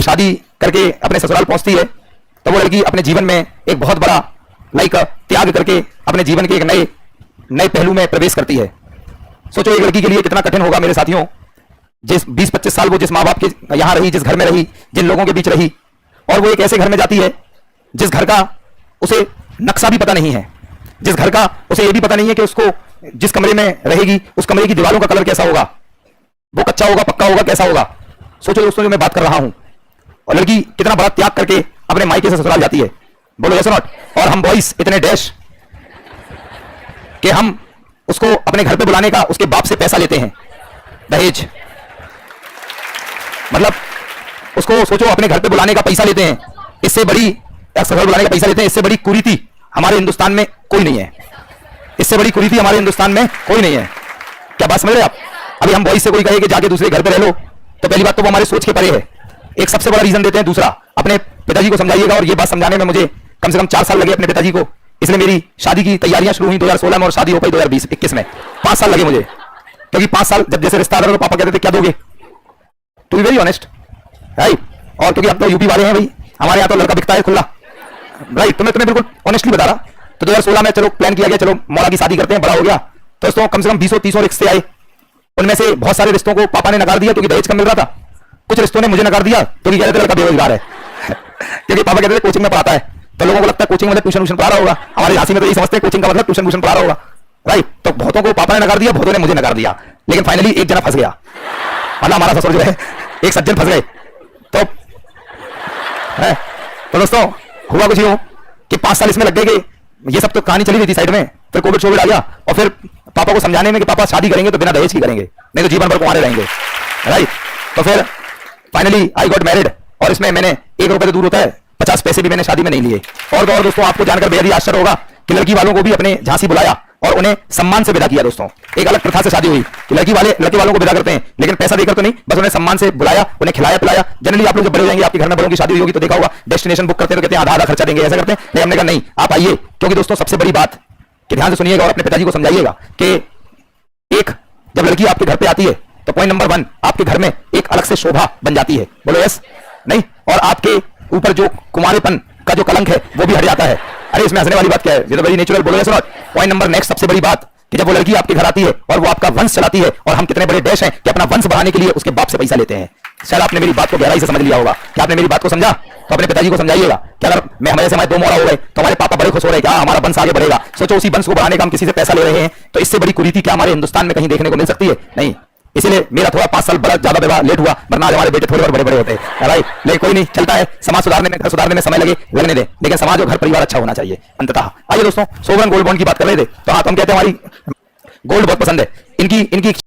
शादी करके अपने ससुराल पहुंचती है तो वो लड़की अपने जीवन में एक बहुत बड़ा त्याग करके अपने जीवन के एक नए पहलू में प्रवेश करती है। सोचो एक लड़की के लिए कितना कठिन होगा मेरे साथियों, जिस 20-25 साल वो जिस माँ बाप के यहां रही, जिस घर में रही, जिन लोगों के बीच रही, और वो एक ऐसे घर में जाती है जिस घर का उसे नक्शा भी पता नहीं है, जिस घर का उसे ये भी पता नहीं है कि उसको जिस कमरे में रहेगी उस कमरे की दीवारों का कलर कैसा होगा, वो कच्चा होगा, पक्का होगा, कैसा होगा। सोचो दोस्तों जो मैं बात कर रहा हूं, और लड़की कितना बड़ा त्याग करके अपने मायके से ससुराल जाती है। बोलो यस और नॉट। और हम बॉयज इतने डैश कि हम उसको अपने घर पे बुलाने का उसके बाप से पैसा लेते हैं, दहेज। मतलब उसको सोचो अपने घर पे बुलाने का पैसा लेते हैं, इससे बड़ी ससुराल बुलाने का पैसा लेते हैं, इससे बड़ी कुरीति हमारे हिंदुस्तान में कोई नहीं है। इससे बड़ी कुरीति हमारे हिंदुस्तान में कोई नहीं है। क्या बात समझ रहे आप? अभी हम बॉयज से कोई कहे कि जाके दूसरे घर पे रह लो, तो पहली बात तो वो हमारे सोच के परे है। एक सबसे बड़ा रीजन देते हैं। दूसरा, अपने पिताजी को समझाइएगा, और ये बात समझाने में मुझे कम से कम 4 साल लगे अपने पिताजी को, इसलिए मेरी शादी की तैयारियां शुरू हुई 2016 में और शादी हो गई 2020-21 में। 5 साल लगे मुझे, क्योंकि 5 साल जब जैसे रिश्ता तो पापा कहते थे क्या दोगे, to be very honest right. और क्योंकि आप तो यूपी वाले हैं भाई, हमारे यहाँ तो लड़का बिकता है खुला राइट, तो मैं तुम्हें बिल्कुल ऑनेस्टली बता रहा। तो 2016 में चलो प्लान किया गया, चलो मौला की शादी करते हैं, बड़ा हो गया। तो दोस्तों कम से कम 20-30 रिश्ते आए, उनमें से बहुत सारे रिश्तों को पापा ने नकार दिया क्योंकि दहेज कम मिल रहा था। कुछ रिश्तों ने मुझे नकार दिया क्योंकि कहते थे लड़का बेरोजगार है क्योंकि पापा कहते थे कोचिंग में पढ़ाता है, तो लोगों को लगता है कोचिंग मतलब ट्यूशन पढ़ा रहा होगा। हमारे झांसी में तो ये समझते हैं कोचिंग का मतलब ट्यूशन पढ़ा रहा होगा राइट। तो बहुतों को पापा ने नकार दिया, बहुतों ने मुझे नकार दिया, लेकिन फाइनली एक जना फंस गया, मतलब हमारा ससुर जो है, एक सज्जन फंस गए। तो दोस्तों हुआ कुछ यूं कि 5 साल इसमें लग गए कि ये सब तो कहानी चली रही थी साइड में, फिर कोविड आ गया, और फिर पापा को समझाने में कि पापा शादी करेंगे तो बिना दहेज की करेंगे, नहीं तो जीवन भर कुंवारे रहेंगे राइट। तो फिर फाइनली आई गॉट मैरिड, और इसमें मैंने 1 रुपए तो दूर होता है, 50 पैसे भी मैंने शादी में नहीं लिए। और दोस्तों आपको जानकर बेहद ही आश्चर्य होगा कि लड़की वालों को भी अपने झांसी बुलाया और उन्हें सम्मान से विदा किया। दोस्तों एक अलग प्रथा से शादी हुई कि लड़के वालों को विदा करते हैं, लेकिन पैसा देकर तो नहीं, बस उन्हें सम्मान से बुलाया, उन्हें खिलाया पिलाया। जनरली आप लोग जब बड़े हो जाएंगे, आपके घर में बड़ों की शादी हुई होगी तो देखा होगा, डेस्टिनेशन बुक करते हैं तो कहते हैं आधा खर्चा देंगे, ऐसा करते हैं। नहीं, हमने कहा नहीं, आप आइए, क्योंकि दोस्तों सबसे बड़ी बात कि ध्यान से सुनिएगा और अपने पिताजी को समझाइएगा कि एक जब लड़की आपके घर पे आती है तो पॉइंट नंबर 1, आपके घर में एक अलग से शोभा बन जाती है। बोलो यस नहीं। और आपके ऊपर जो कुमारेपन का जो कलंक है वो भी हट जाता है। अरे इसमें हंसने वाली बात क्या है, ये तो वेरी नेचुरल। बोलो yes not. Point number next, सबसे बड़ी बात कि जब वो लड़की आपके घर आती है और वो आपका वंश चलाती है, और हम कितने बड़े देश हैं कि अपना वंश बढ़ाने के लिए उसके बाप से पैसा लेते हैं। शायद आपने मेरी बात को गहराई से समझ लिया होगा। क्या आपने मेरी बात को समझा? तो अपने पिताजी को समझाइएगा कि अगर मैं हमारे से 2 मोहरा हो गए तो हमारे पापा बड़े खुश हो रहे, क्या हमारा वंश आगे बढ़ेगा। सोचो उसी वंश को बढ़ाने का हम किसी से पैसा ले रहे हैं, तो इससे बड़ी कुरीति क्या हमारे हिंदुस्तान में कहीं देखने को मिल सकती है? नहीं। इसीलिए मेरा थोड़ा 5 साल बड़ा ज्यादा विवाह लेट हुआ, वरना हमारे बेटे थोड़े और बड़े होते हैं राइट। लेकिन कोई नहीं, चलता है। समाज सुधारने में, घर सुधारने में समय लगने दे, लेकिन समाज और घर परिवार अच्छा होना चाहिए अंततः। आइए दोस्तों, सोवरेन गोल्ड बॉन्ड की बात कर रहे थे, तो हाँ, तो हम कहते हैं हमारी गोल्ड बहुत पसंद है। इनकी